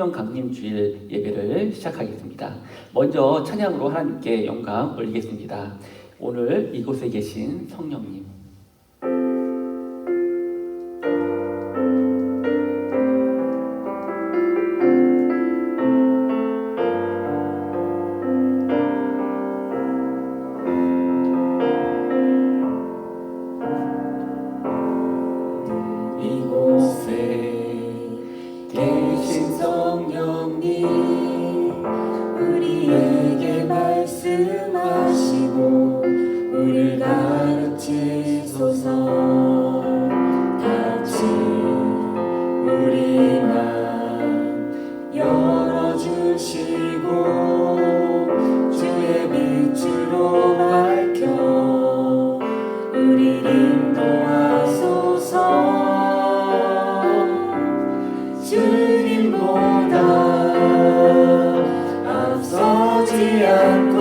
성령 강림 주일 예배를 시작하겠습니다. 먼저 찬양으로 하나님께 영광 올리겠습니다. 오늘 이곳에 계신 성령님, 우리에게 말씀하시고 우리를 가르치소서. 같이 우리 맘 열어주시고 주의 빛으로 밝혀 우리를 인도하소서. 주님보다 앞서지 않고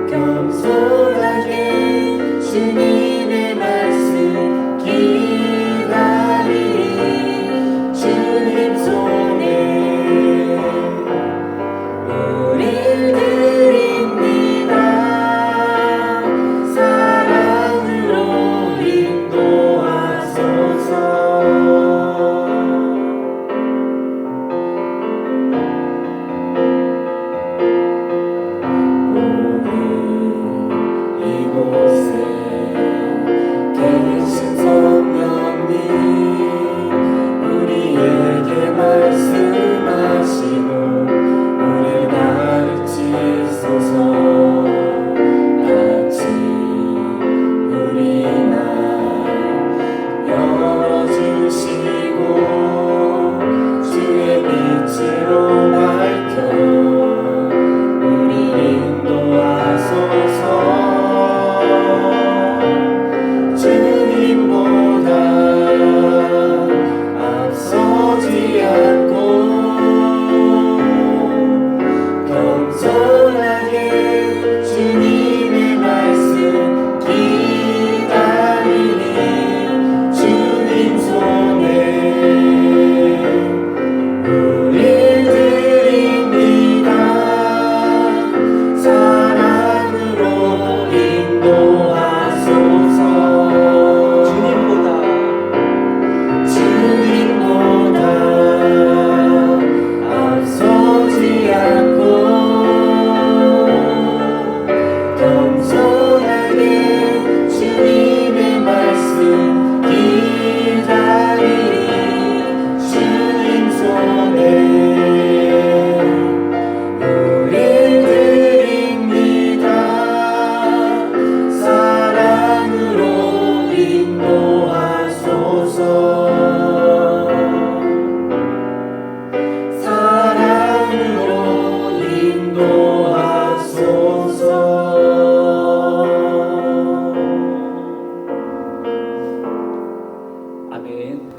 겸손하게 주님의 말씀 기다리리. 주님 손에 우릴 드립니다. 사랑으로 인도하소서.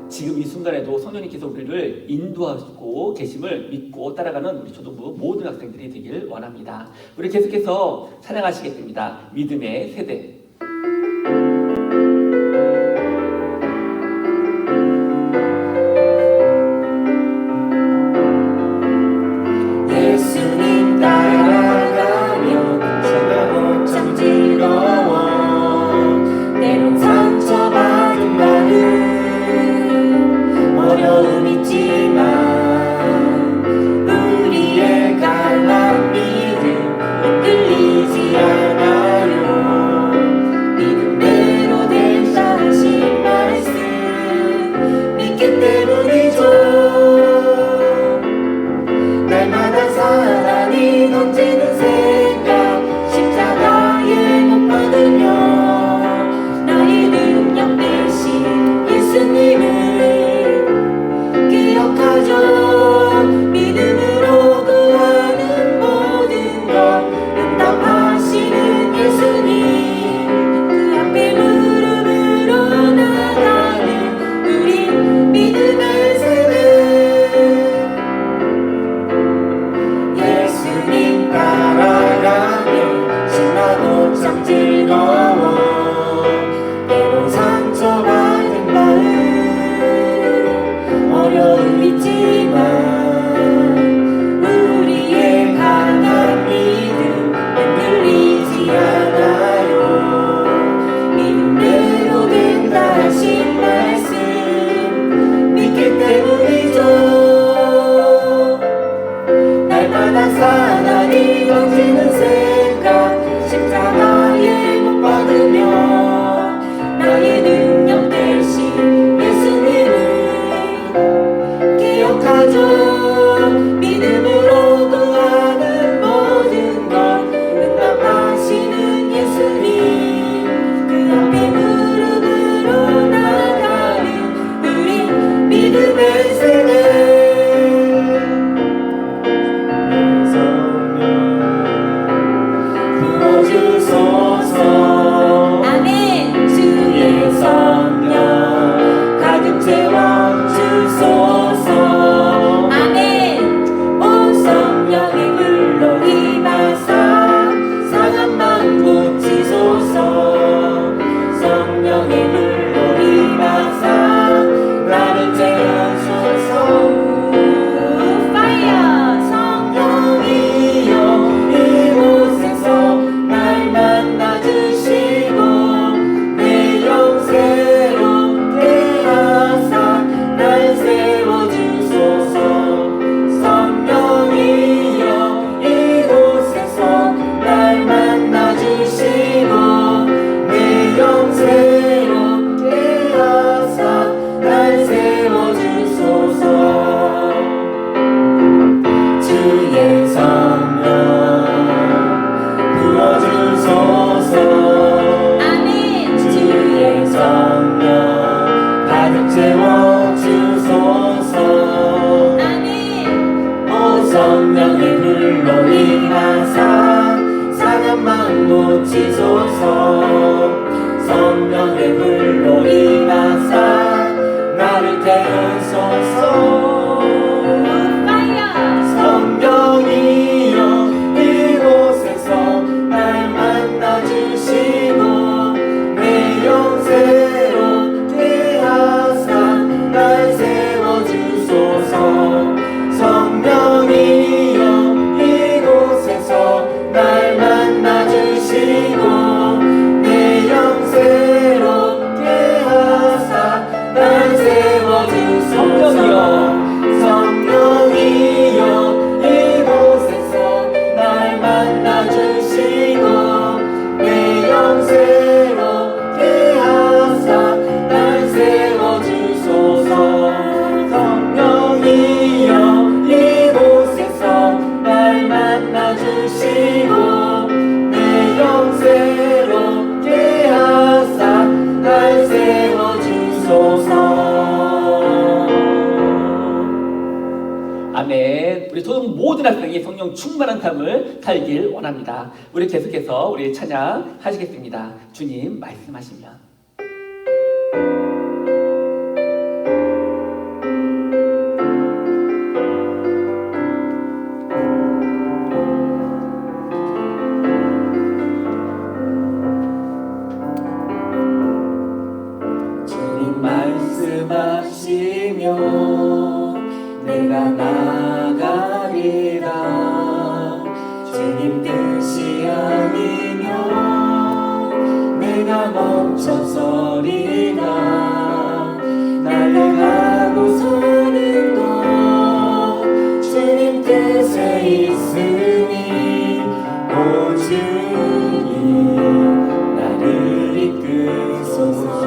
지금 이 순간에도 성령님께서 우리를 인도하고 계심을 믿고 따라가는 우리 초등부 모든 학생들이 되길 원합니다. 우리 계속해서 찬양하시겠습니다. 믿음의 세대. 예수님 따라가면 즐거워 참 즐거워. 때론 상처받은 마음 어려움 있지만 우리의 강한 믿음 흔들리지 않아요. 믿음대로 되사신 말씀 믿기 때문이죠. 날마다 사랑이 넘치는 생각 십자가에 못 박으며 나의 능력 되신 예수님을 기억하죠. 믿음으로 구하는 모든 것 응답하시는 예수님 그 앞에 무릎으로 나가는 우리 믿음의 세대. 예수님 따라가면 신나고 참 즐거워. 때론 상처받은 마음 어려운 고치소서. 성령의 불로 임하사 나를 태우소서. 성령이여 이곳에서 날 만나주시고 내 영 새롭게 하사 날 세워주소서. 성령이여 이곳에서 날 만나주시고 내 영 새롭게 하사 날 세워주소서. 성령이여 이곳에서 날 만나주시고 내 영 새롭게 하사 날 세워주소서. 성령이여 이곳에서 날 만나주시고 내 영 새롭게 하사 날 세워주소서. 아멘. 우리 초등 모든 학생이 성령 충만한 삶을 살길 원합니다. 우리 계속해서 우리 찬양 하시겠습니다. 주님 말씀하시면. 주님 말씀하시며 내가 나가리라. 주님 뜻이 아니면 내가 멈춰서리라. 날아가고 서는 것 주님 뜻에 있으니 오 주님 나를 이끄소서.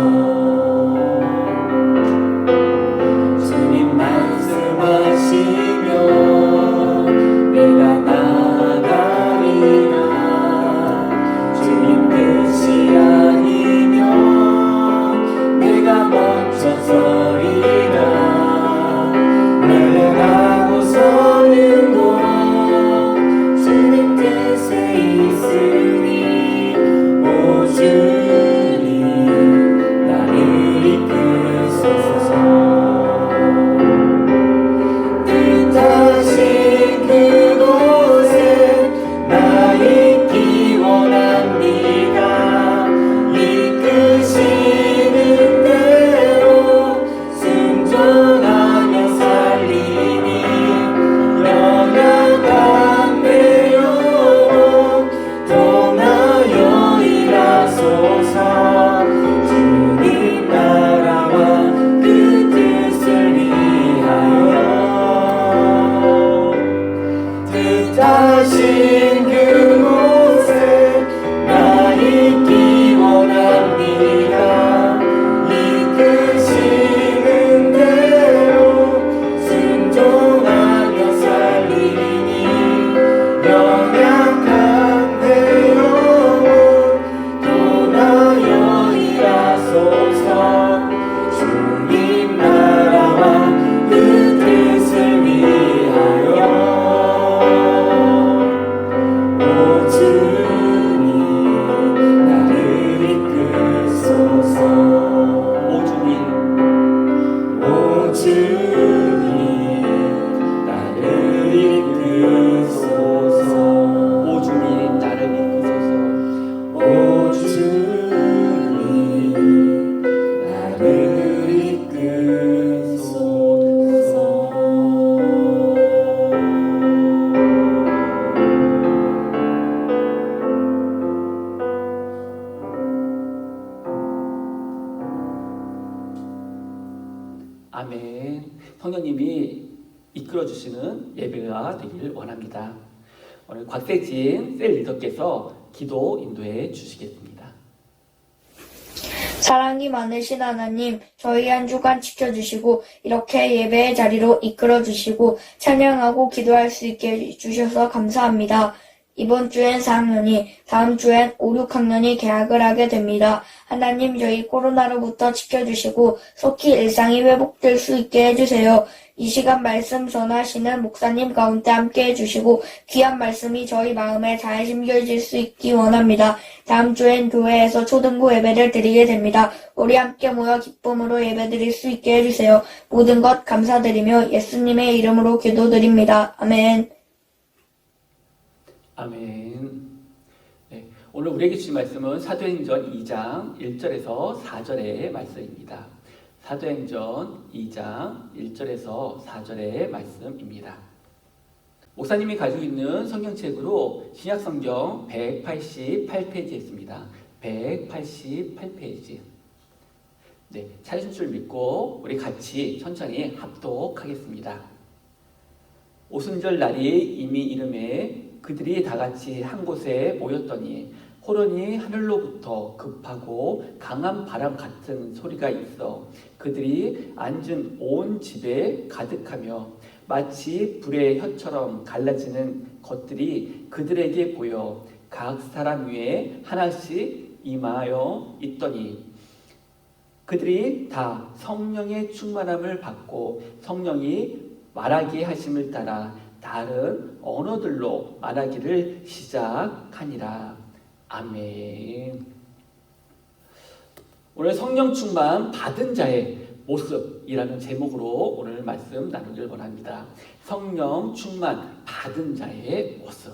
말씀하시며 내가 나가리라. 주님 뜻이 아니면 내가 멈춰서리라. 내가고 서는 곳 주님 뜻에 있으니 오 주님 나를 이끄소서. 뜻하신 그곳에 나 있기 원합니다. 이끄시는 대로 순종하며 살리니 연약한 내 영혼 통하여 일하소서. 주님 나라와 그 뜻을 위하여 뜻하신 그곳에 나 있기 원합니다. 이끄시는 대로 순종하며 살리니 연약한 내 영혼 통하여 일하소서. 주님 나라와 그 뜻을 위하여 주님 나를 이끄소서. 오 주님, 오 주님 나를 이끄소서. 오 주님 나를 이끄소서. 오 주님 나를 이끄소서. 아멘. 성령님이 이끌어주시는 예배가 되길 원합니다. 오늘 곽세진 셀 리더께서 기도 인도해 주시겠습니다. 사랑이 많으신 하나님, 저희 한 주간 지켜주시고 이렇게 예배의 자리로 이끌어주시고 찬양하고 기도할 수 있게 해주셔서 감사합니다. 이번 주엔 4학년이, 다음 주엔 5, 6학년이 개학을 하게 됩니다. 하나님, 저희 코로나로부터 지켜주시고 속히 일상이 회복될 수 있게 해주세요. 이 시간 말씀 전하시는 목사님 가운데 함께 해주시고 귀한 말씀이 저희 마음에 잘 심겨질 수 있기 원합니다. 다음 주엔 교회에서 초등부 예배를 드리게 됩니다. 우리 함께 모여 기쁨으로 예배드릴 수 있게 해주세요. 모든 것 감사드리며 예수님의 이름으로 기도드립니다. 아멘. 아멘. 네, 오늘 우리에게 주신 말씀은 사도행전 2장 1절에서 4절의 말씀입니다. 사도행전 2장 1절에서 4절의 말씀입니다. 목사님이 가지고 있는 성경책으로 신약성경 188페이지에 있습니다. 188페이지. 네, 찾으실 줄 믿고 우리 같이 천천히 합독하겠습니다. 오순절 날이 이미 이름에 그들이 다 같이 한 곳에 모였더니 호련히 하늘로부터 급하고 강한 바람 같은 소리가 있어 그들이 앉은 온 집에 가득하며 마치 불의 혀처럼 갈라지는 것들이 그들에게 보여 각 사람 위에 하나씩 임하여 있더니 그들이 다 성령의 충만함을 받고 성령이 말하게 하심을 따라 다른 언어들로 말하기를 시작하니라. 아멘. 오늘 성령 충만 받은 자의 모습이라는 제목으로 오늘 말씀 나누길 원합니다. 성령 충만 받은 자의 모습.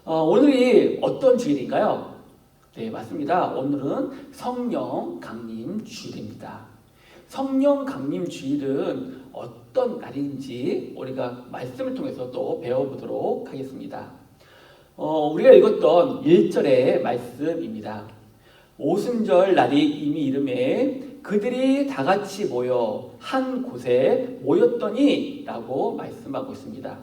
오늘이 어떤 주일인가요? 네, 맞습니다. 오늘은 성령 강림 주일입니다. 성령 강림 주일은 어떤 날인지 우리가 말씀을 통해서 또 배워보도록 하겠습니다. 우리가 읽었던 1절의 말씀입니다. 오순절 날이 이미 이름에 그들이 다 같이 모여 한 곳에 모였더니 라고 말씀하고 있습니다.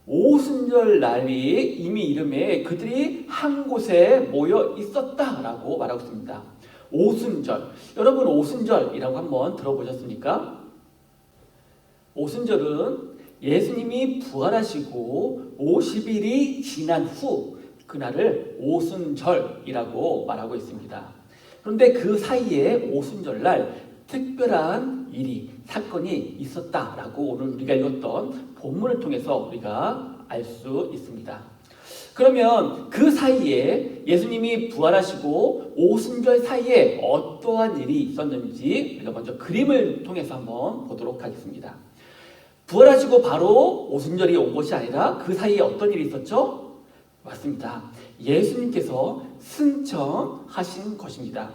오순절 날이 이미 이름에 그들이 한 곳에 모여 있었다라고 말하고 있습니다. 오순절. 여러분 오순절이라고 한번 들어보셨습니까? 오순절은 예수님이 부활하시고 50일이 지난 후 그날을 오순절이라고 말하고 있습니다. 그런데 그 사이에 오순절날 특별한 일이 사건이 있었다라고 오늘 우리가 읽었던 본문을 통해서 우리가 알 수 있습니다. 그러면 그 사이에 예수님이 부활하시고 오순절 사이에 어떠한 일이 있었는지 우리가 먼저 그림을 통해서 한번 보도록 하겠습니다. 부활하시고 바로 오순절이 온 것이 아니라 그 사이에 어떤 일이 있었죠? 맞습니다. 예수님께서 승천하신 것입니다.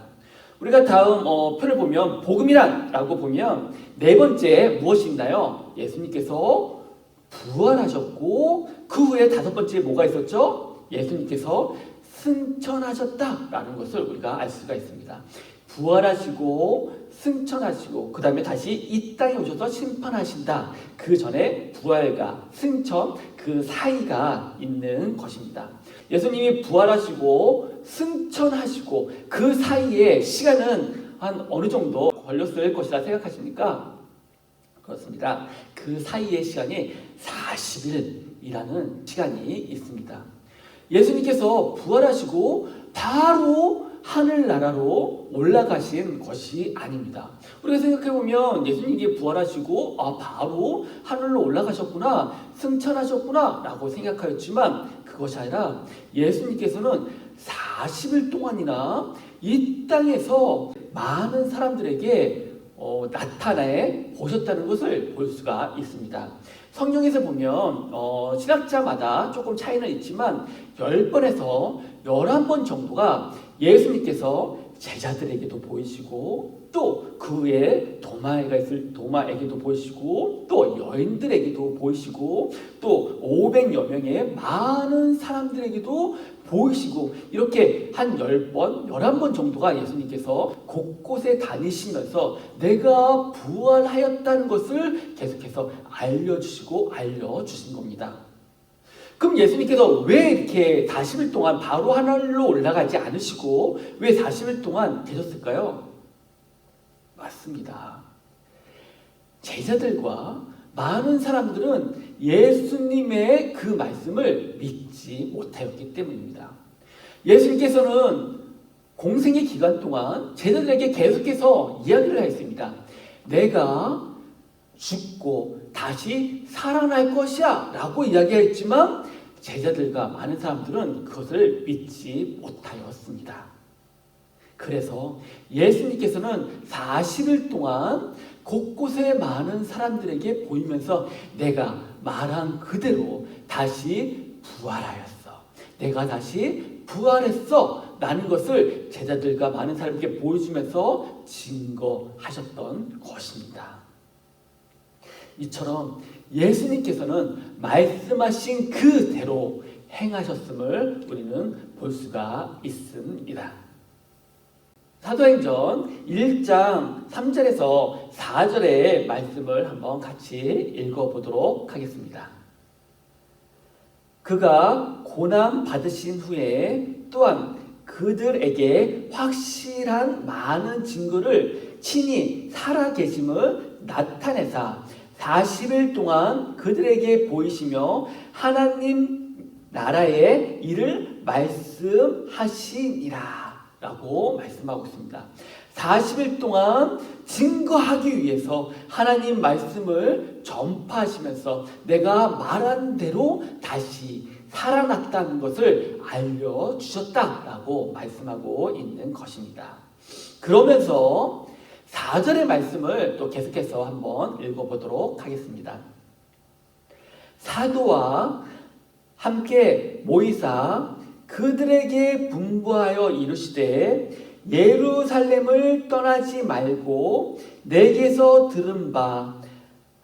우리가 다음 표를 보면 복음이란라고 보면 네 번째 무엇이 있나요? 예수님께서 부활하셨고 그 후에 다섯 번째 뭐가 있었죠? 예수님께서 승천하셨다라는 것을 우리가 알 수가 있습니다. 부활하시고 승천하시고 그 다음에 다시 이 땅에 오셔서 심판하신다. 그 전에 부활과 승천 그 사이가 있는 것입니다. 예수님이 부활하시고 승천하시고 그 사이에 시간은 한 어느 정도 걸렸을 것이라 생각하십니까? 그렇습니다. 그 사이의 시간이 40일이라는 시간이 있습니다. 예수님께서 부활하시고 바로 하늘나라로 올라가신 것이 아닙니다. 우리가 생각해보면 예수님이 부활하시고 바로 하늘로 올라가셨구나, 승천하셨구나 라고 생각하였지만 그것이 아니라 예수님께서는 40일 동안이나 이 땅에서 많은 사람들에게 나타내 보셨다는 것을 볼 수가 있습니다. 성경에서 보면 신학자마다 조금 차이는 있지만 10번에서 11번 정도가 예수님께서 제자들에게도 보이시고 또 그 외에 도마에게도 보이시고 또 여인들에게도 보이시고 또 500여 명의 많은 사람들에게도 보이시고 이렇게 한 10번, 11번 정도가 예수님께서 곳곳에 다니시면서 내가 부활하였다는 것을 계속해서 알려주신 겁니다. 그럼 예수님께서 왜 이렇게 40일 동안 바로 하늘로 올라가지 않으시고 왜 40일 동안 계셨을까요? 맞습니다. 제자들과 많은 사람들은 예수님의 그 말씀을 믿지 못하였기 때문입니다. 예수님께서는 공생의 기간 동안 제자들에게 계속해서 이야기를 했습니다. 내가 죽고 다시 살아날 것이야 라고 이야기했지만 제자들과 많은 사람들은 그것을 믿지 못하였습니다. 그래서 예수님께서는 40일 동안 곳곳에 많은 사람들에게 보이면서 내가 말한 그대로 다시 부활하였어. 내가 다시 부활했어. 라는 것을 제자들과 많은 사람에게 보여주면서 증거하셨던 것입니다. 이처럼 예수님께서는 말씀하신 그대로 행하셨음을 우리는 볼 수가 있습니다. 사도행전 1장 3절에서 4절의 말씀을 한번 같이 읽어보도록 하겠습니다. 그가 고난 받으신 후에 또한 그들에게 확실한 많은 증거를 친히 살아계심을 나타내사 40일 동안 그들에게 보이시며 하나님 나라의 일을 말씀하시니라 라고 말씀하고 있습니다. 40일 동안 증거하기 위해서 하나님 말씀을 전파하시면서 내가 말한 대로 다시 살아났다는 것을 알려주셨다라고 말씀하고 있는 것입니다. 그러면서 4절의 말씀을 또 계속해서 한번 읽어보도록 하겠습니다. 사도와 함께 모이사 그들에게 분부하여 이르시되 예루살렘을 떠나지 말고 내게서 들은 바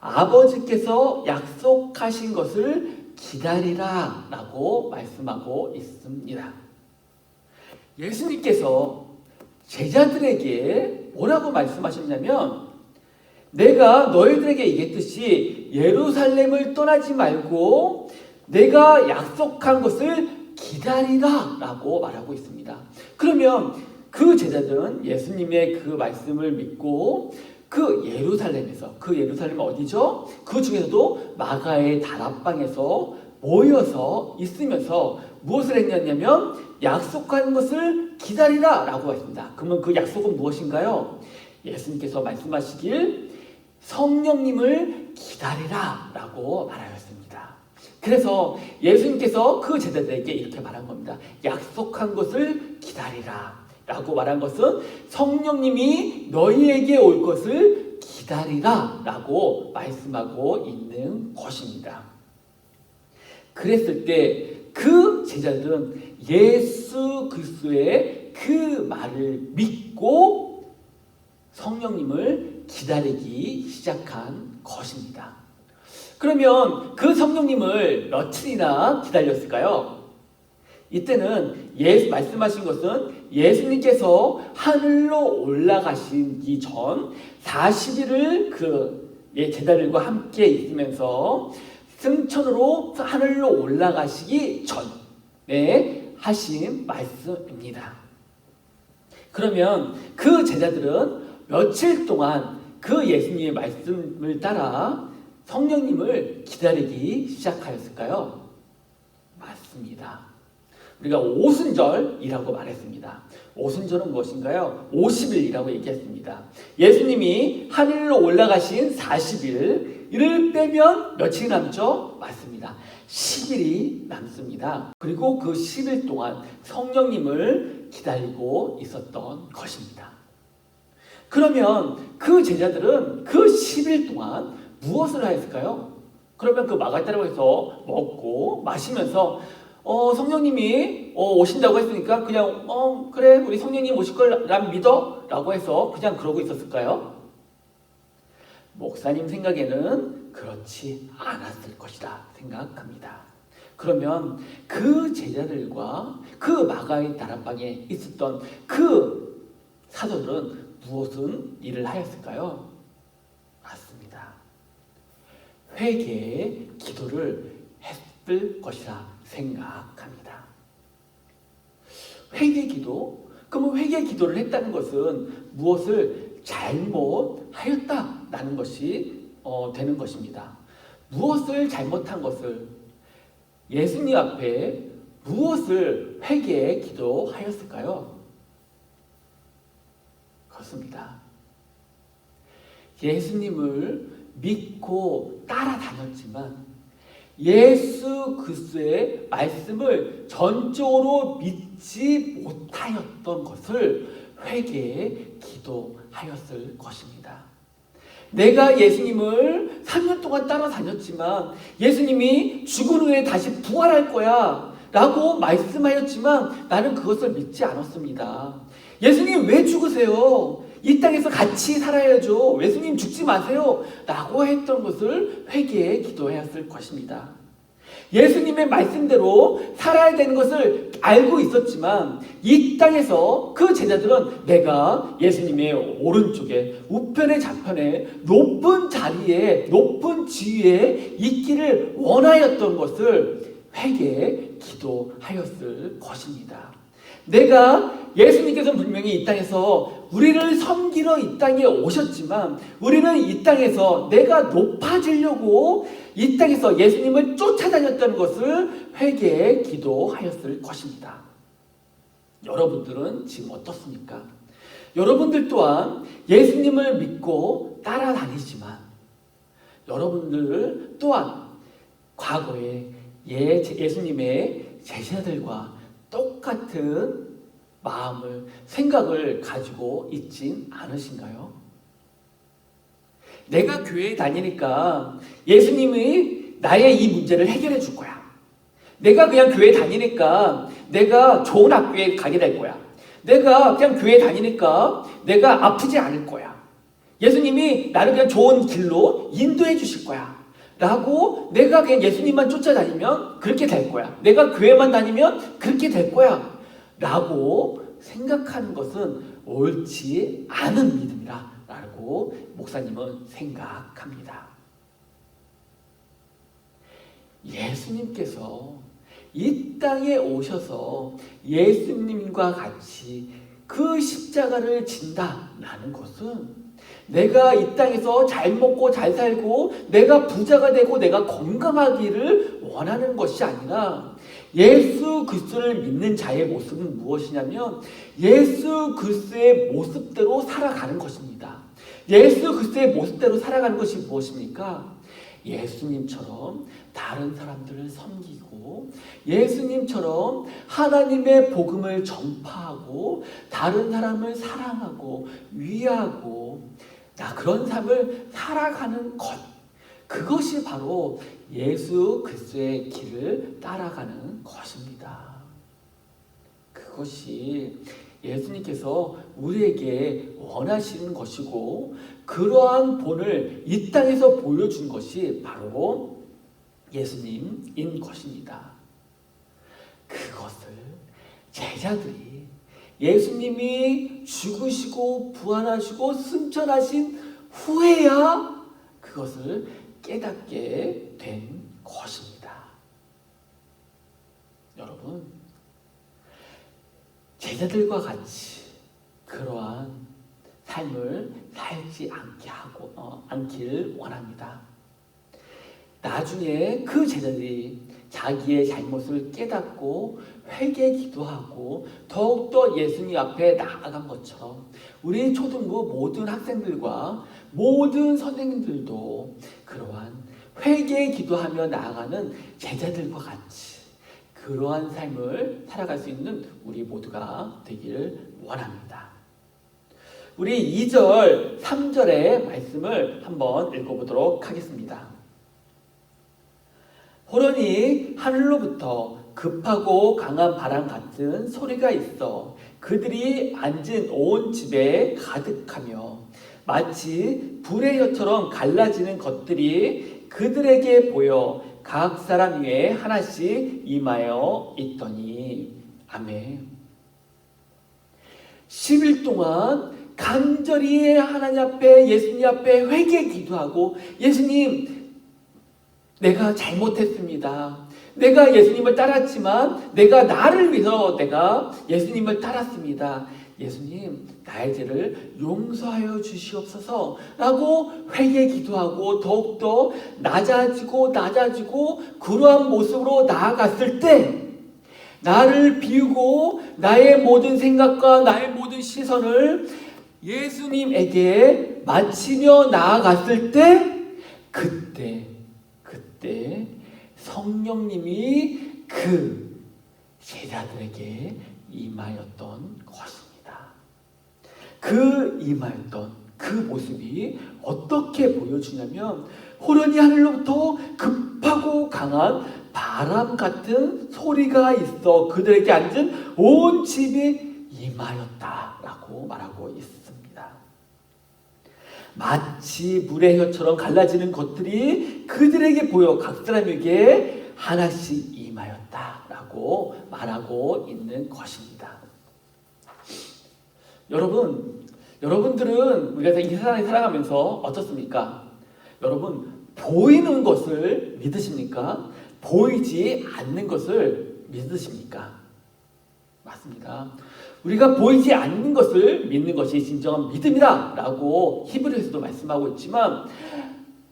아버지께서 약속하신 것을 기다리라 라고 말씀하고 있습니다. 예수님께서 제자들에게 뭐라고 말씀하셨냐면 내가 너희들에게 얘기했듯이 예루살렘을 떠나지 말고 내가 약속한 것을 기다리라 라고 말하고 있습니다. 그러면 그 제자들은 예수님의 그 말씀을 믿고 그 예루살렘에서, 그 예루살렘은 어디죠? 그 중에서도 마가의 다락방에서 모여서 있으면서 무엇을 했냐면 약속한 것을 기다리라 라고 했습니다. 그러면 그 약속은 무엇인가요? 예수님께서 말씀하시길 성령님을 기다리라 라고 말하였습니다. 그래서 예수님께서 그 제자들에게 이렇게 말한 겁니다. 약속한 것을 기다리라 라고 말한 것은 성령님이 너희에게 올 것을 기다리라 라고 말씀하고 있는 것입니다. 그랬을 때 그 제자들은 예수 그리스도의 그 말을 믿고 성령님을 기다리기 시작한 것입니다. 그러면 그 성령님을 며칠이나 기다렸을까요? 이때는 말씀하신 것은 예수님께서 하늘로 올라가시기 전 40일을 그 제자들과 함께 있으면서 승천으로 하늘로 올라가시기 전에 하신 말씀입니다. 그러면 그 제자들은 며칠 동안 그 예수님의 말씀을 따라 성령님을 기다리기 시작하였을까요? 맞습니다. 우리가 오순절이라고 말했습니다. 오순절은 무엇인가요? 50일이라고 얘기했습니다. 예수님이 하늘로 올라가신 40일을 빼면 며칠이 남죠? 맞습니다. 10일이 남습니다. 그리고 그 10일 동안 성령님을 기다리고 있었던 것입니다. 그러면 그 제자들은 그 10일 동안 무엇을 하였을까요? 그러면 그 마가다락방에서 먹고 마시면서 성령님이 오신다고 했으니까 그냥 그래 우리 성령님 오실 걸 난 믿어 라고 해서 그냥 그러고 있었을까요? 목사님 생각에는 그렇지 않았을 것이다 생각합니다. 그러면 그 제자들과 그 마가의 다락방에 있었던 그 사도들은 무엇은 일을 하였을까요? 맞습니다. 회개의 기도를 했을 것이라 생각합니다. 회개 기도? 그러면 회개 기도를 했다는 것은 무엇을 잘못하였다라는 것이 되는 것입니다. 무엇을 잘못한 것을 예수님 앞에 무엇을 회개 기도하였을까요? 그렇습니다. 예수님을 믿고 따라다녔지만 예수 그리스도의 말씀을 전적으로 믿지 못하였던 것을 회개에 기도하였을 것입니다. 내가 예수님을 3년 동안 따라다녔지만 예수님이 죽은 후에 다시 부활할 거야 라고 말씀하였지만 나는 그것을 믿지 않았습니다. 예수님 왜 죽으세요? 이 땅에서 같이 살아야죠. 예수님 죽지 마세요 라고 했던 것을 회개에 기도하였을 것입니다. 예수님의 말씀대로 살아야 되는 것을 알고 있었지만 이 땅에서 그 제자들은 내가 예수님의 오른쪽에 우편에 좌편에 높은 자리에 높은 지위에 있기를 원하였던 것을 회개에 기도하였을 것입니다. 내가 예수님께서 분명히 이 땅에서 우리를 섬기러 이 땅에 오셨지만 우리는 이 땅에서 내가 높아지려고 이 땅에서 예수님을 쫓아다녔던 것을 회개에 기도하였을 것입니다. 여러분들은 지금 어떻습니까? 여러분들 또한 예수님을 믿고 따라다니지만 여러분들 또한 과거에 예수님의 제자들과 똑같은 마음을, 생각을 가지고 있진 않으신가요? 내가 교회에 다니니까 예수님이 나의 이 문제를 해결해 줄 거야. 내가 그냥 교회 다니니까 내가 좋은 학교에 가게 될 거야. 내가 그냥 교회 다니니까 내가 아프지 않을 거야. 예수님이 나를 그냥 좋은 길로 인도해 주실 거야. 라고 내가 그냥 예수님만 쫓아다니면 그렇게 될 거야. 내가 교회만 다니면 그렇게 될 거야. 라고 생각하는 것은 옳지 않은 믿음이라 라고 목사님은 생각합니다. 예수님께서 이 땅에 오셔서 예수님과 같이 그 십자가를 진다라는 것은 내가 이 땅에서 잘 먹고 잘 살고 내가 부자가 되고 내가 건강하기를 원하는 것이 아니라 예수 그리스도를 믿는 자의 모습은 무엇이냐면 예수 그리스도의 모습대로 살아가는 것입니다. 예수 그리스도의 모습대로 살아가는 것이 무엇입니까? 예수님처럼 다른 사람들을 섬기고 예수님처럼 하나님의 복음을 전파하고 다른 사람을 사랑하고 위하고 그런 삶을 살아가는 것, 그것이 바로 예수 그리스도의 길을 따라가는 것입니다. 그것이 예수님께서 우리에게 원하시는 것이고 그러한 본을 이 땅에서 보여준 것이 바로 예수님인 것입니다. 그것을 제자들이 예수님이 죽으시고 부활하시고 승천하신 후에야 그것을 깨닫게 된 것입니다. 여러분, 제자들과 같이 그러한 삶을 살지 않길 원합니다. 나중에 그 제자들이 자기의 잘못을 깨닫고 회개 기도하고 더욱더 예수님 앞에 나아간 것처럼 우리 초등부 모든 학생들과 모든 선생님들도 그러한 회개 기도하며 나아가는 제자들과 같이 그러한 삶을 살아갈 수 있는 우리 모두가 되기를 원합니다. 우리 2절, 3절의 말씀을 한번 읽어보도록 하겠습니다. 호련히 하늘로부터 급하고 강한 바람 같은 소리가 있어 그들이 앉은 온 집에 가득하며 마치 불의 혀처럼 갈라지는 것들이 그들에게 보여 각 사람 위에 하나씩 임하여 있더니 아멘. 10일 동안 간절히 하나님 앞에 예수님 앞에 회개 기도하고 예수님 내가 잘못했습니다. 내가 예수님을 따랐지만 내가 나를 위해서 내가 예수님을 따랐습니다. 예수님 나의 죄를 용서하여 주시옵소서 라고 회개 기도하고 더욱더 낮아지고 그러한 모습으로 나아갔을 때 나를 비우고 나의 모든 생각과 나의 모든 시선을 예수님에게 마치며 나아갔을 때 그때 성령님이 그 제자들에게 임하였던 것입니다. 그 임하였던 그 모습이 어떻게 보여주냐면 호련히 하늘로부터 급하고 강한 바람 같은 소리가 있어 그들에게 앉은 온 집이 임하였다라고 말하고 있습니다. 마치 물의 혀처럼 갈라지는 것들이 그들에게 보여 각 사람에게 하나씩 임하였다라고 말하고 있는 것입니다. 여러분들은 우리가 이 세상에 살아가면서 어떻습니까? 여러분, 보이는 것을 믿으십니까? 보이지 않는 것을 믿으십니까? 맞습니다. 우리가 보이지 않는 것을 믿는 것이 진정한 믿음이다 라고 히브리서도 말씀하고 있지만,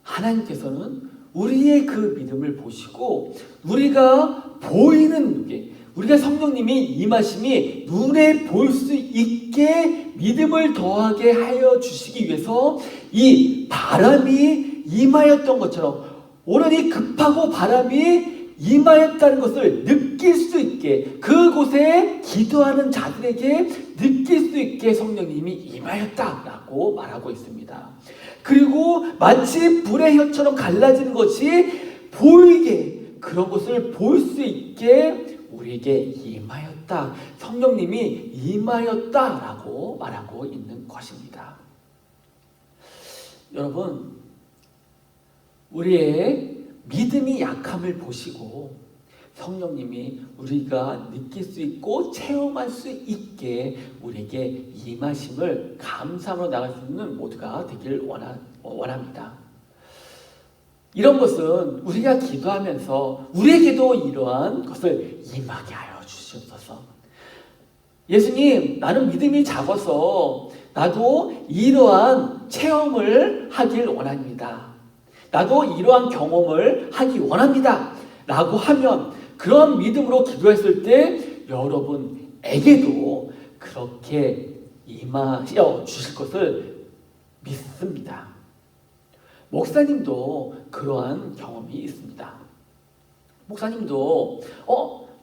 하나님께서는 우리의 그 믿음을 보시고 우리가 보이는 게, 우리가 성령님이 임하심이 눈에 볼 수 있게 믿음을 더하게 하여 주시기 위해서 이 바람이 임하였던 것처럼 오늘이 급하고 바람이 임하였다는 것을 느낄 수 있게, 그곳에 기도하는 자들에게 느낄 수 있게 성령님이 임하였다라고 말하고 있습니다. 그리고 마치 불의 혀처럼 갈라지는 것이 보이게, 그런 것을 볼 수 있게 우리에게 임하였다, 성령님이 임하였다라고 말하고 있는 것입니다. 여러분, 우리의 믿음이 약함을 보시고 성령님이 우리가 느낄 수 있고 체험할 수 있게 우리에게 임하심을 감사함으로 나갈 수 있는 모두가 되길 원합니다. 이런 것은 우리가 기도하면서 우리에게도 이러한 것을 임하게 하여 주시옵소서. 예수님, 나는 믿음이 작아서 나도 이러한 체험을 하길 원합니다. 나도 이러한 경험을 하기 원합니다 라고 하면, 그런 믿음으로 기도했을 때 여러분에게도 그렇게 임하여 주실 것을 믿습니다. 목사님도 그러한 경험이 있습니다. 목사님도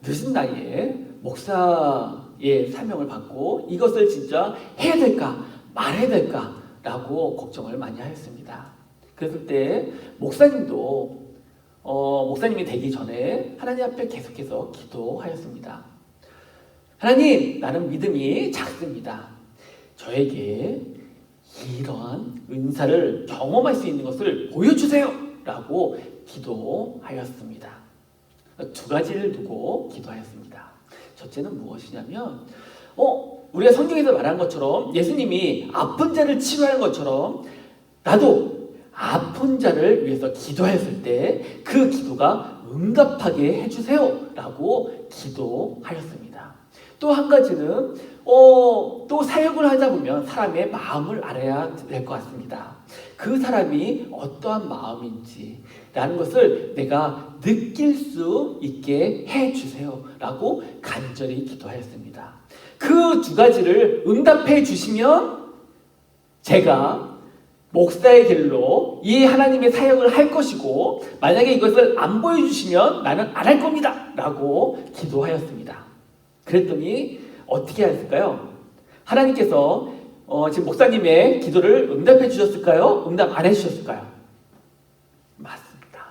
늦은 나이에 목사의 사명을 받고 이것을 진짜 해야 될까 말해야 될까 라고 걱정을 많이 하였습니다. 그랬을 때 목사님이 되기 전에 하나님 앞에 계속해서 기도하였습니다. 하나님, 나는 믿음이 작습니다. 저에게 이러한 은사를 경험할 수 있는 것을 보여주세요 라고 기도하였습니다. 두 가지를 두고 기도하였습니다. 첫째는 무엇이냐면 우리가 성경에서 말한 것처럼 예수님이 아픈 자를 치료하는 것처럼 나도 아픈 자를 위해서 기도했을 때 그 기도가 응답하게 해주세요 라고 기도하였습니다. 또 한 가지는 또 사역을 하다 보면 사람의 마음을 알아야 될 것 같습니다. 그 사람이 어떠한 마음인지 라는 것을 내가 느낄 수 있게 해주세요 라고 간절히 기도하였습니다. 그 두 가지를 응답해 주시면 제가 목사의 길로 이 하나님의 사역을 할 것이고, 만약에 이것을 안 보여주시면 나는 안 할 겁니다 라고 기도하였습니다. 그랬더니 어떻게 하였을까요? 하나님께서 지금 목사님의 기도를 응답해 주셨을까요? 응답 안 해주셨을까요? 맞습니다.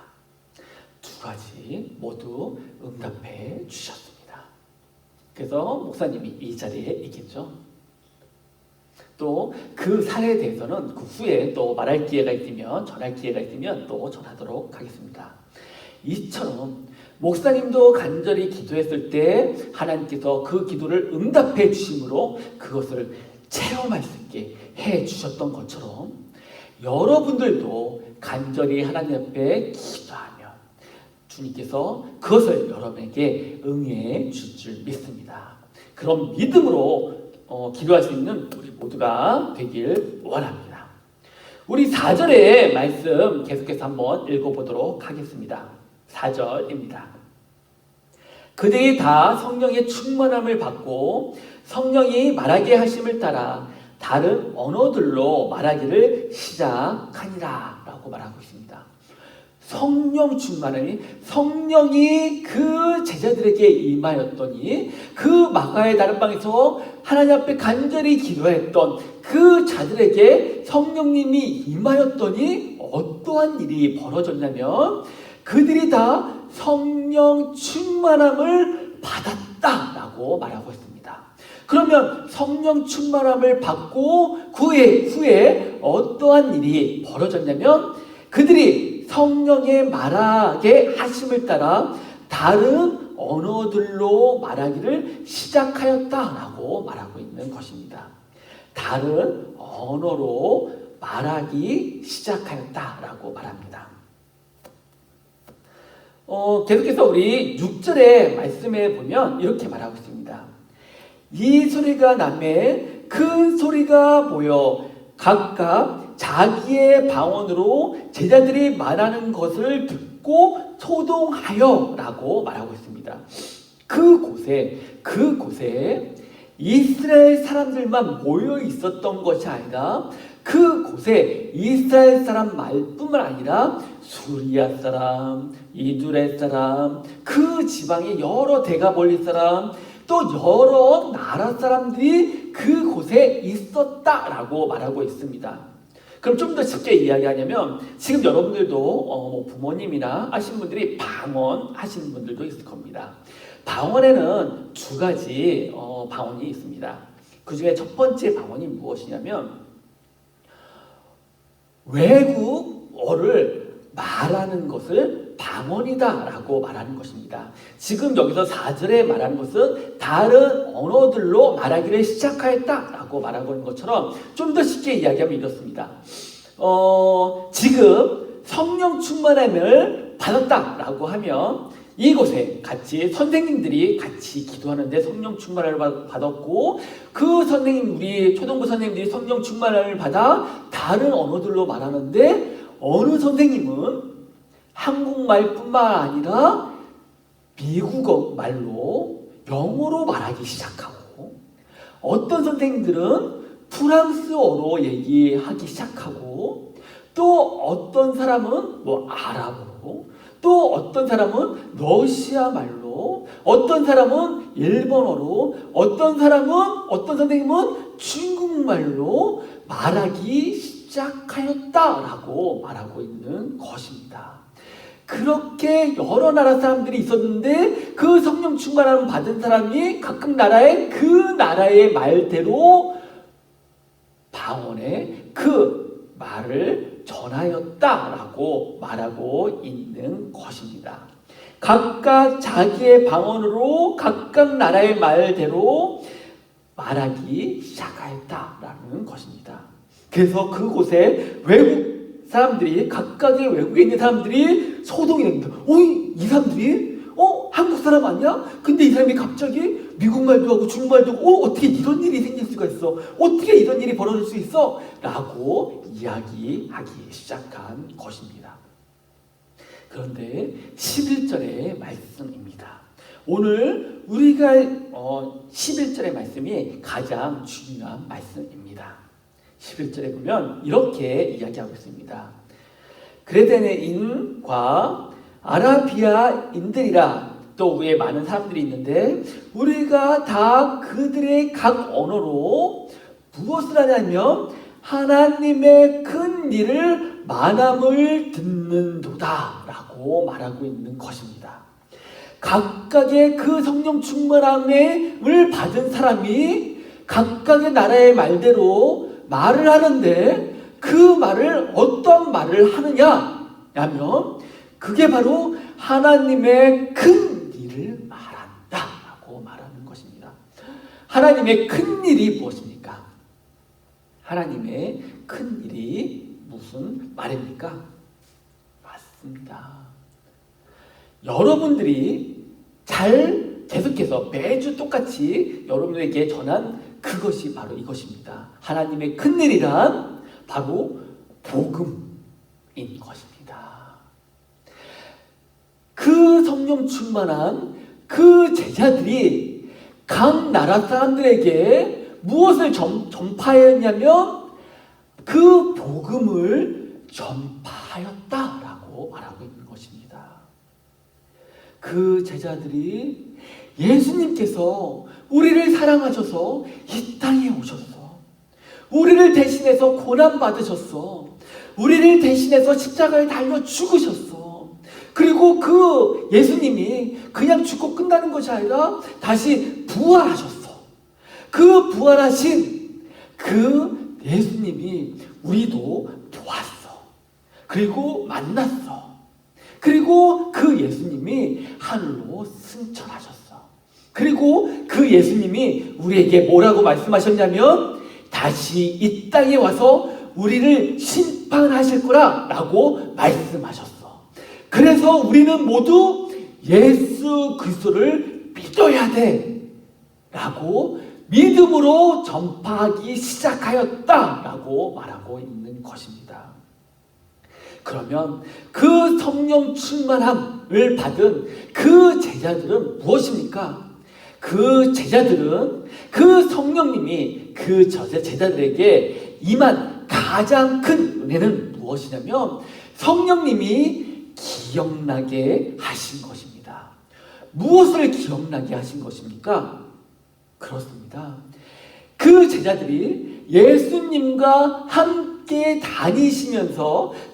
두 가지 모두 응답해 주셨습니다. 그래서 목사님이 이 자리에 있겠죠. 또 그 사례에 대해서는 그 후에 또 말할 기회가 있으면, 전할 기회가 있으면 또 전하도록 하겠습니다. 이처럼 목사님도 간절히 기도했을 때 하나님께서 그 기도를 응답해 주심으로 그것을 체험할 수 있게 해 주셨던 것처럼, 여러분들도 간절히 하나님 앞에 기도하면 주님께서 그것을 여러분에게 응해 줄 줄 믿습니다. 그런 믿음으로 기도할 수 있는 우리 모두가 되길 원합니다. 우리 4절의 말씀 계속해서 한번 읽어보도록 하겠습니다. 4절입니다. 그들이 다 성령의 충만함을 받고 성령이 말하게 하심을 따라 다른 언어들로 말하기를 시작하니라 라고 말하고 있습니다. 성령 충만함이 성령이 그 제자들에게 임하였더니 그 마가의 다락방에서 하나님 앞에 간절히 기도했던 그 자들에게 성령님이 임하였더니 어떠한 일이 벌어졌냐면 그들이 다 성령 충만함을 받았다라고 말하고 있습니다. 그러면 성령 충만함을 받고 후에 어떠한 일이 벌어졌냐면 그들이 성령의 말하게 하심을 따라 다른 언어들로 말하기를 시작하였다라고 말하고 있는 것입니다. 다른 언어로 말하기 시작하였다라고 말합니다. 계속해서 우리 6절의 말씀에 보면 이렇게 말하고 있습니다. 이 소리가 나매 큰 소리가 모여 각각 자기의 방언으로 제자들이 말하는 것을 듣고 소동하여 라고 말하고 있습니다. 그곳에 이스라엘 사람들만 모여 있었던 것이 아니라 그곳에 이스라엘 사람 말뿐만 아니라 수리아 사람, 이두레 사람, 그 지방의 여러 대가볼리 사람, 또 여러 나라 사람들이 그곳에 있었다라고 말하고 있습니다. 그럼 좀 더 쉽게 이야기하냐면 지금 여러분들도 부모님이나 하신 분들이 방언 하시는 분들도 있을 겁니다. 방언에는 두 가지 방언이 있습니다. 그 중에 첫 번째 방언이 무엇이냐면 외국어를 말하는 것을 방언이다라고 말하는 것입니다. 지금 여기서 4절에 말하는 것은 다른 언어들로 말하기를 시작하였다라고 말하고 있는 것처럼 좀 더 쉽게 이야기하면 이렇습니다. 지금 성령 충만함을 받았다라고 하면 이곳에 같이 선생님들이 같이 기도하는데 성령 충만함을 받았고 그 선생님 우리 초등부 선생님들이 성령 충만함을 받아 다른 언어들로 말하는데 어느 선생님은 한국말뿐만 아니라 미국어 말로 영어로 말하기 시작하고 어떤 선생님들은 프랑스어로 얘기하기 시작하고 또 어떤 사람은 아랍어로 또 어떤 사람은 러시아 말로 어떤 사람은 일본어로 어떤 선생님은 중국말로 말하기 시작하였다라고 말하고 있는 것입니다. 그렇게 여러 나라 사람들이 있었는데 그 성령 충만함을 받은 사람이 각각 나라의 그 나라의 말대로 방언의 그 말을 전하였다라고 말하고 있는 것입니다. 각각 자기의 방언으로 각각 나라의 말대로 말하기 시작하였다라는 것입니다. 그래서 그곳에 외국 사람들이 각각의 외국에 있는 사람들이 소동이 됩니다. 이 사람들이 한국 사람 아니야? 근데 이 사람이 갑자기 미국말도 하고 중국말도 하고 어떻게 이런 일이 생길 수가 있어? 어떻게 이런 일이 벌어질 수 있어? 라고 이야기하기 시작한 것입니다. 그런데 11절의 말씀입니다. 오늘 우리가 11절의 말씀이 가장 중요한 말씀입니다. 11절에 보면 이렇게 이야기하고 있습니다. 그레데네인과 아라비아인들이라 또 위에 많은 사람들이 있는데 우리가 다 그들의 각 언어로 무엇을 하냐면 하나님의 큰 일을 만함을 듣는도다 라고 말하고 있는 것입니다. 각각의 그 성령 충만함을 받은 사람이 각각의 나라의 말대로 말을 하는데 그 말을 어떤 말을 하느냐 하면 그게 바로 하나님의 큰 일을 말한다 라고 말하는 것입니다. 하나님의 큰 일이 무엇입니까? 하나님의 큰 일이 무슨 말입니까? 맞습니다. 여러분들이 잘 계속해서 매주 똑같이 여러분에게 전한 그것이 바로 이것입니다. 하나님의 큰 일이란 바로 복음인 것입니다. 그 성령 충만한 그 제자들이 각 나라 사람들에게 무엇을 전파했냐면 그 복음을 전파하였다라고 말하고 있는 그 제자들이 예수님께서 우리를 사랑하셔서 이 땅에 오셨어. 우리를 대신해서 고난받으셨어. 우리를 대신해서 십자가에 달려 죽으셨어. 그리고 그 예수님이 그냥 죽고 끝나는 것이 아니라 다시 부활하셨어. 그 부활하신 그 예수님이 우리도 보았어. 그리고 만났어. 그리고 그 예수님이 하늘로 승천하셨어. 그리고 그 예수님이 우리에게 뭐라고 말씀하셨냐면 다시 이 땅에 와서 우리를 심판하실 거라 라고 말씀하셨어. 그래서 우리는 모두 예수 그리스도를 믿어야 돼 라고 믿음으로 전파하기 시작하였다 라고 말하고 있는 것입니다. 그러면 그 성령 충만함을 받은 그 제자들은 무엇입니까? 그 제자들은 그 성령님이 그 제자들에게 임한 가장 큰 은혜는 무엇이냐면 성령님이 기억나게 하신 것입니다. 무엇을 기억나게 하신 것입니까? 그렇습니다. 그 제자들이 예수님과 함께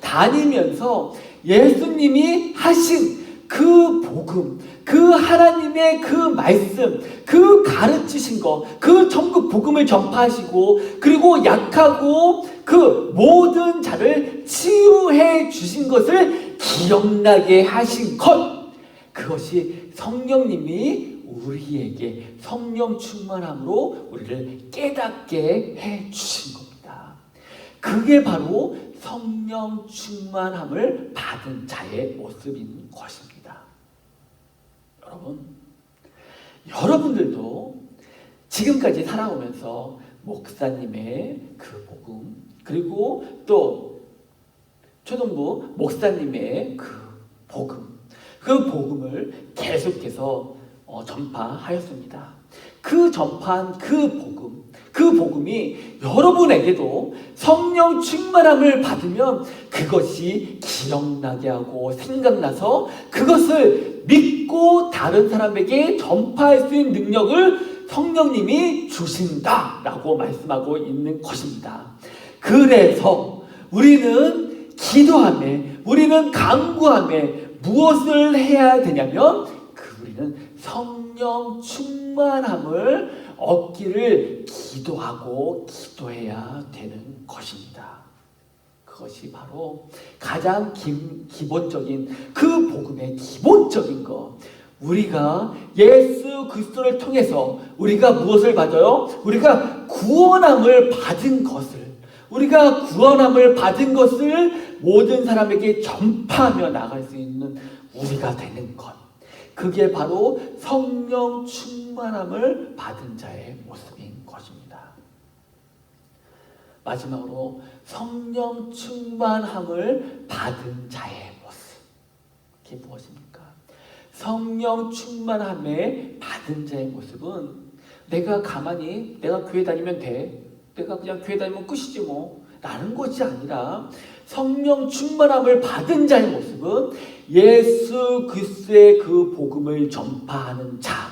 다니면서 예수님이 하신 그 복음, 그 하나님의 그 말씀, 그 가르치신 것, 그 전국 복음을 전파하시고 그리고 약하고 그 모든 자를 치유해 주신 것을 기억나게 하신 것, 그것이 성령님이 우리에게 성령 충만함으로 우리를 깨닫게 해 주신 겁니다. 그게 바로 성령 충만함을 받은 자의 모습인 것입니다. 여러분들도 지금까지 살아오면서 목사님의 그 복음, 그리고 또 초등부 목사님의 그 복음을 계속해서 전파하였습니다. 그 전파한 그 복음이 여러분에게도 성령 충만함을 받으면 그것이 기억나게 하고 생각나서 그것을 믿고 다른 사람에게 전파할 수 있는 능력을 성령님이 주신다라고 말씀하고 있는 것입니다. 그래서 우리는 기도하며, 우리는 간구하며 무엇을 해야 되냐면 우리는 성령 충만함을 얻기를 기도하고 기도해야 되는 것입니다. 그것이 바로 가장 기본적인 그 복음의 기본적인 것. 우리가 예수 그리스도를 통해서 우리가 무엇을 받아요? 우리가 구원함을 받은 것을 모든 사람에게 전파하며 나갈 수 있는 우리가 되는 것. 그게 바로 성령 충만함을 받은 자의 모습인 것입니다. 마지막으로 성령 충만함을 받은 자의 모습. 그게 무엇입니까? 성령 충만함에 받은 자의 모습은 내가 교회 다니면 돼. 내가 그냥 교회 다니면 끝이지 뭐. 라는 것이 아니라 성령 충만함을 받은 자의 모습은 예수 그리스도의 그 복음을 전파하는 자,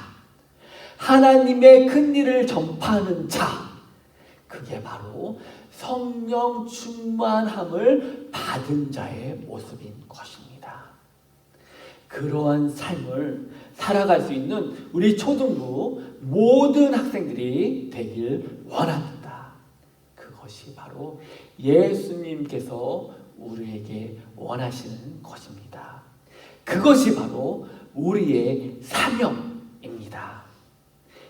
하나님의 큰 일을 전파하는 자, 그게 바로 성령 충만함을 받은 자의 모습인 것입니다. 그러한 삶을 살아갈 수 있는 우리 초등부 모든 학생들이 되길 원합니다. 그것이 바로 예수님께서 우리에게 원하시는 것입니다. 그것이 바로 우리의 사명입니다.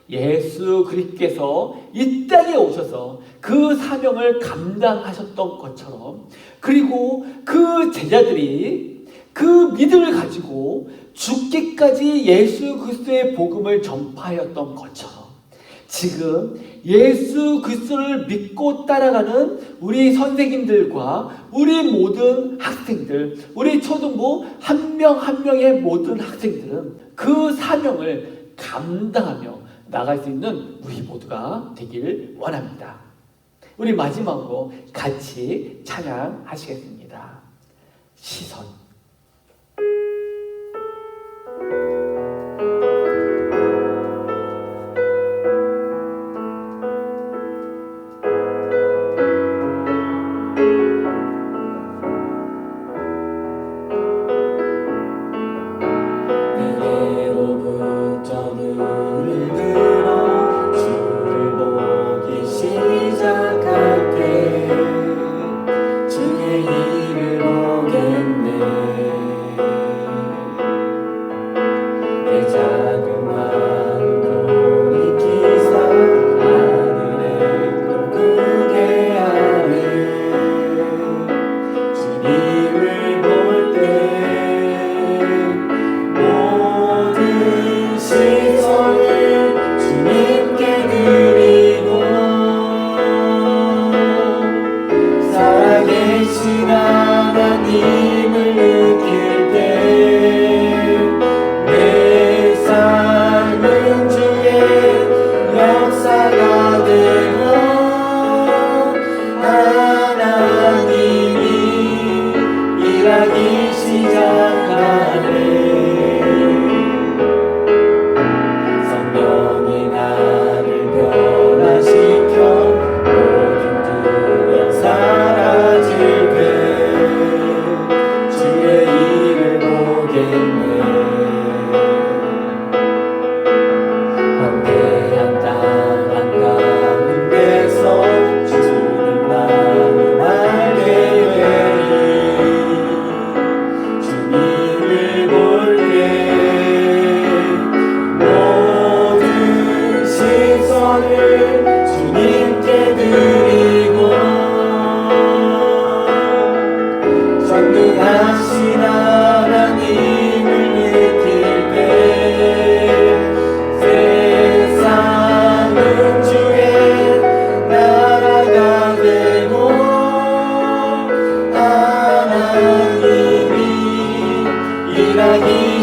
예수 그리스도께서 이 땅에 오셔서 그 사명을 감당하셨던 것처럼, 그리고 그 제자들이 그 믿음을 가지고 죽기까지 예수 그리스도의 복음을 전파하였던 것처럼, 지금 예수 그리스도를 믿고 따라가는 우리 선생님들과 우리 모든 학생들, 우리 초등부 한 명 한 명의 모든 학생들은 그 사명을 감당하며 나갈 수 있는 우리 모두가 되길 원합니다. 우리 마지막으로 같이 찬양하시겠습니다. 시선.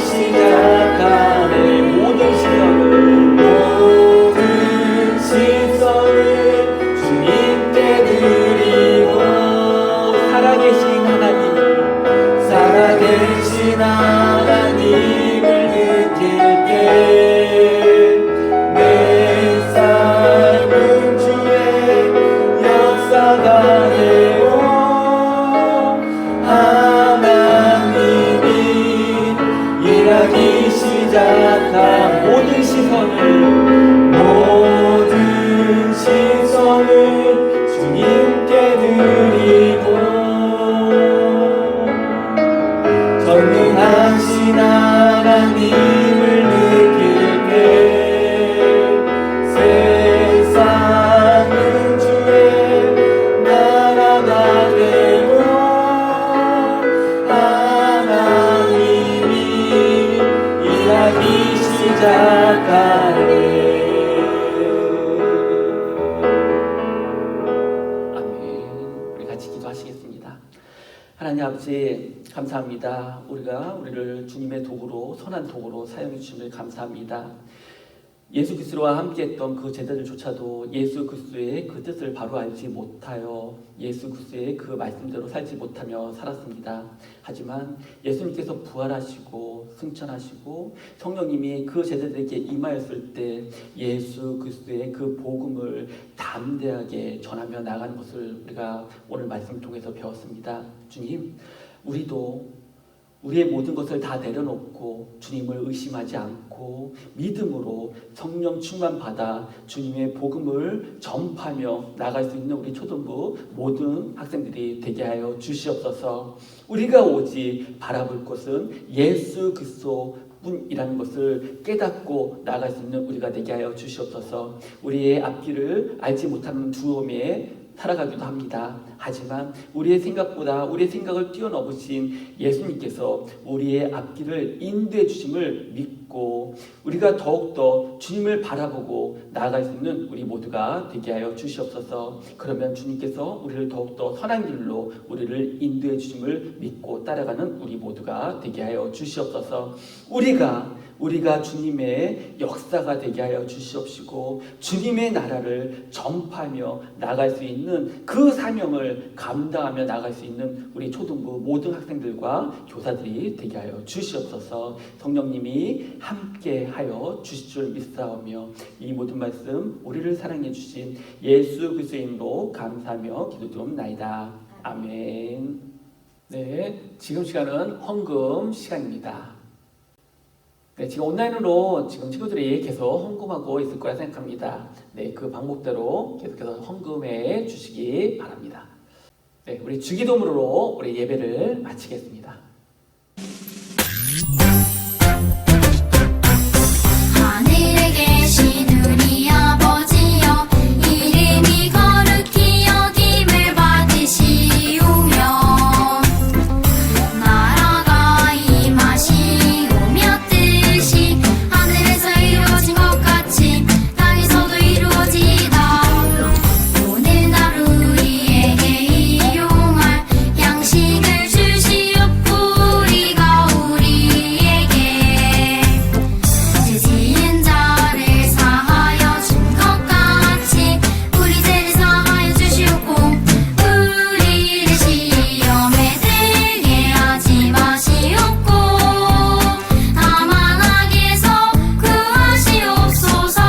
시작하네. 모든 시선을 주님께 드리고 살아계신 하나님, 살아계신 하나님을 느낄 때 내 삶은 주의 역사가 되고 하나님이 일하기 시작한 모든 시선을 주님께 드리고 전능하신 하나님을 느낄 때 세상은 주의 나라가 되고 하나님이 일하기 시작하네. 하나님 아버지 감사합니다. 우리를 주님의 도구로, 선한 도구로 사용해 주심을 감사합니다. 예수 그리스도와 함께했던 그 제자들조차도 예수 그리스도의 그 뜻을 바로 알지 못하여 예수 그리스도의 그 말씀대로 살지 못하며 살았습니다. 하지만 예수님께서 부활하시고 승천하시고 성령님이 그 제자들에게 임하였을 때 예수 그리스도의 그 복음을 담대하게 전하며 나가는 것을 우리가 오늘 말씀 통해서 배웠습니다. 주님, 우리도 우리의 모든 것을 다 내려놓고 주님을 의심하지 않고 믿음으로 성령 충만 받아 주님의 복음을 전파하며 나갈 수 있는 우리 초등부 모든 학생들이 되게 하여 주시옵소서. 우리가 오직 바라볼 것은 예수 그리스도 뿐이라는 것을 깨닫고 나아갈 수 있는 우리가 되게 하여 주시옵소서. 우리의 앞길을 알지 못하는 두려움에 살아가기도 합니다. 하지만 우리의 생각보다 우리의 생각을 뛰어넘으신 예수님께서 우리의 앞길을 인도해 주심을 믿고 우리가 더욱더 주님을 바라보고 나아갈 수 있는 우리 모두가 되게 하여 주시옵소서. 그러면 주님께서 우리를 더욱더 선한 길로 우리를 인도해 주심을 믿고 따라가는 우리 모두가 되게 하여 주시옵소서. 우리가 주님의 역사가 되게 하여 주시옵시고 주님의 나라를 전파하며 나갈 수 있는 그 사명을 감당하며 나갈 수 있는 우리 초등부 모든 학생들과 교사들이 되게 하여 주시옵소서. 성령님이 함께 하여 주실 줄 믿사오며 이 모든 말씀 우리를 사랑해 주신 예수 그리스도의 이름으로 감사하며 기도드리옵나이다. 아멘. 네, 지금 시간은 헌금 시간입니다. 네, 지금 온라인으로 지금 친구들이 계속 헌금하고 있을 거라 생각합니다. 네, 그 방법대로 계속해서 헌금해 주시기 바랍니다. 네, 우리 주기도문으로 우리 예배를 마치겠습니다. 하늘에 계신 우리 아버지여, 이름이 거룩히 여김을 받으시오며 나라가 임하시오며 뜻이 하늘에서 이루어진 것 같이 땅에서도 이루어지이다. 오늘 하루 우리에게 일용할 양식을 주시옵고 우리가 우리에게 죄 지은 자를 사하여 준 것 같이 우리 죄를 사하여 주시옵고 우리를 시험에 들게 하지 마시옵고 다만 악에서 구하시옵소서.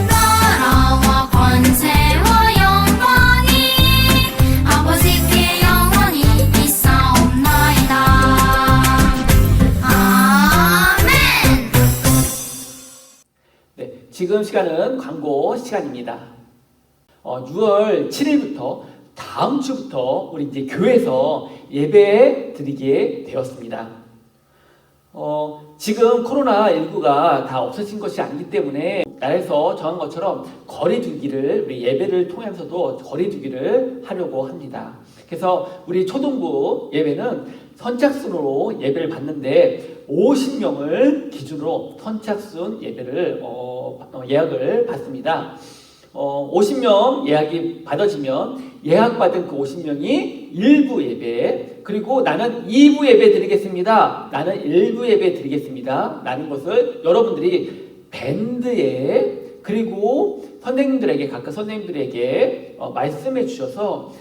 나라와 권세와 영광이 아버지께 영원히 있사옵나이다. 아멘. 네, 지금 시간은 광고 시간입니다. 6월 7일부터 다음 주부터 우리 이제 교회에서 예배 드리게 되었습니다. 지금 코로나19가 다 없어진 것이 아니기 때문에 나라에서 정한 것처럼 거리두기를 우리 예배를 통하면서도 거리두기를 하려고 합니다. 그래서 우리 초등부 예배는 선착순으로 예배를 받는데 50명을 기준으로 선착순 예배를 예약을 받습니다. 50명 예약이 받아지면 예약받은 그 50명이 일부 예배, 그리고 나는 2부 예배 드리겠습니다. 나는 1부 예배 드리겠습니다. 라는 것을 여러분들이 밴드에 그리고 선생님들에게 각각 선생님들에게 말씀해 주셔서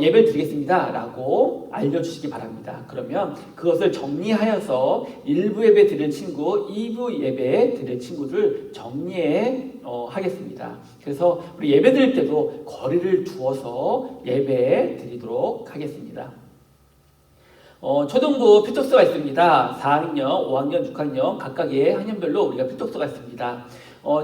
예배를 드리겠습니다 라고 알려주시기 바랍니다. 그러면 그것을 정리하여서 1부 예배 드릴 친구, 2부 예배 드릴 친구를 정리해 하겠습니다. 그래서 우리 예배 드릴 때도 거리를 두어서 예배 드리도록 하겠습니다. 초등부 필독서가 있습니다. 4학년, 5학년, 6학년 각각의 학년별로 우리가 필독서가 있습니다.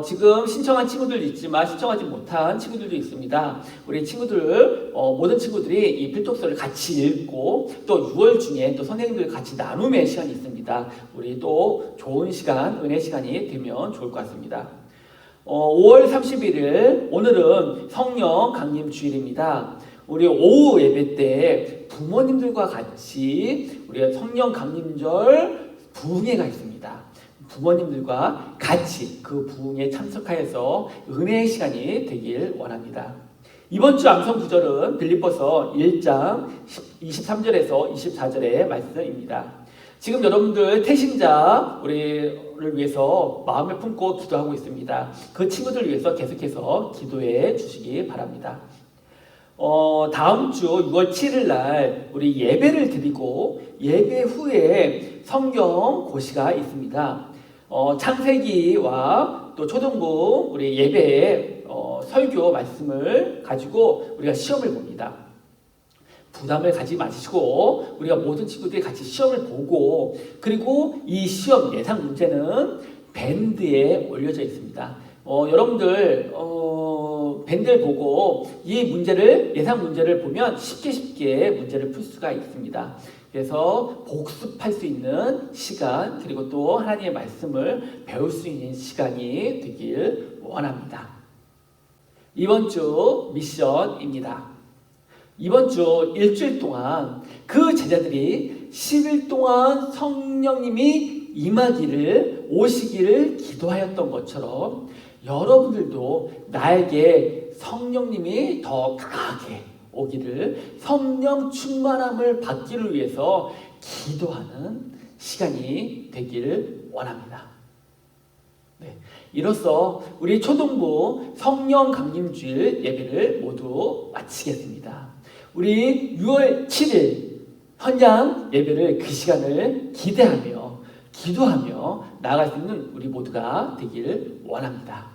지금 신청한 친구들도 있지만 신청하지 못한 친구들도 있습니다. 우리 친구들, 모든 친구들이 이 필독서를 같이 읽고 또 6월 중에 또 선생님들 같이 나눔의 시간이 있습니다. 우리 또 좋은 시간, 은혜 시간이 되면 좋을 것 같습니다. 5월 31일, 오늘은 성령 강림 주일입니다. 우리 오후 예배 때 부모님들과 같이 우리가 성령 강림절 부흥회가 있습니다. 부모님들과 같이 그 부흥에 참석하여서 은혜의 시간이 되길 원합니다. 이번 주 암송 구절은 빌립보서 1장 23절에서 24절의 말씀입니다. 지금 여러분들 태신자 우리를 위해서 마음을 품고 기도하고 있습니다. 그 친구들을 위해서 계속해서 기도해 주시기 바랍니다. 다음 주 6월 7일 날 우리 예배를 드리고 예배 후에 성경 고시가 있습니다. 창세기와 또 초등부 우리 예배의 설교 말씀을 가지고 우리가 시험을 봅니다. 부담을 가지 마시고 우리가 모든 친구들이 같이 시험을 보고 그리고 이 시험 예상 문제는 밴드에 올려져 있습니다. 여러분들 밴드를 보고 이 문제를 예상 문제를 보면 쉽게 문제를 풀 수가 있습니다. 그래서 복습할 수 있는 시간 그리고 또 하나님의 말씀을 배울 수 있는 시간이 되길 원합니다. 이번 주 미션입니다. 이번 주 일주일 동안 그 제자들이 10일 동안 성령님이 임하기를 오시기를 기도하였던 것처럼 여러분들도 나에게 성령님이 더 강하게 오기를 성령 충만함을 받기를 위해서 기도하는 시간이 되기를 원합니다. 네, 이로써 우리 초등부 성령 강림주일 예배를 모두 마치겠습니다. 우리 6월 7일 현장 예배를 그 시간을 기대하며 기도하며 나아갈 수 있는 우리 모두가 되기를 원합니다.